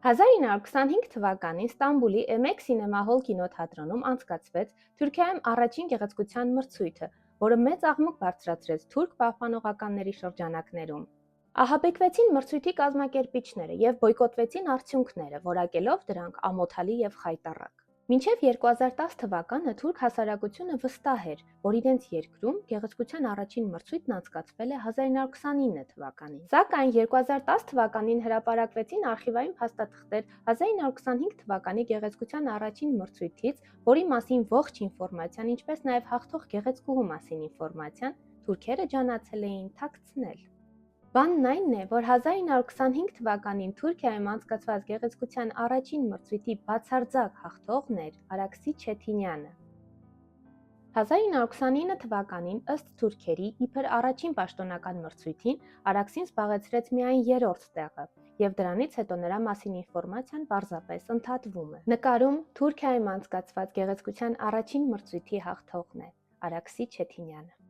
1925 թվականին Ստամբուլի Emek Սինեմա-հոլ կինոթատրոնում անցկացվեց Թուրքիայում առաջին գեղեցկության մրցույթը, որը մեծ աղմուկ բարձրացրեց թուրք պահպանողականների շրջանակներում։ Ահաբեկվեցին մրցույթի կազմակերպիչները և բոյկոտվեցին արդյունքները, որակելով դրանք ամոթալի և խայտառակ։ Մինչև 2010 թվականը թուրք հասարակությունը վստահ էր, որ իրենց երկրում գեղեցկության առաջին մրցույթն անցկացվել է 1929 թվականին։ Սակայն 2010 թվականին հրապարակվեցին արխիվային փաստաթղթեր 1925 թվականի գեղեցկության առաջին մրցույթից, որի մասին ողջ ինֆորմացիան, ինչպես նաև հաղթող գեղեցկուհու մասին ինֆորմացիան թուրքերը ջանացել էին թաքցնել։ Բանն այն է, որ 1925 թվականին Թուրքիայում անցկացված գեղեցկության առաջին մրցույթի բացարձակ հաղթողն էր Արաքսի Չեթինյանը։ 1929 թվականին ըստ թուրքերի իբր առաջին պաշտոնական մրցույթին Արաքսին զբաղեցրեց միայն 3-րդ տեղը, և դրանից հետո նրա մասին ինֆորմացիան պարզապես ընդհատվում է։ Նկարում Թուրքիայում անցկացված գեղեցկության առաջին մրցույթի հաղթողն է Արաքսի Չեթինյանը։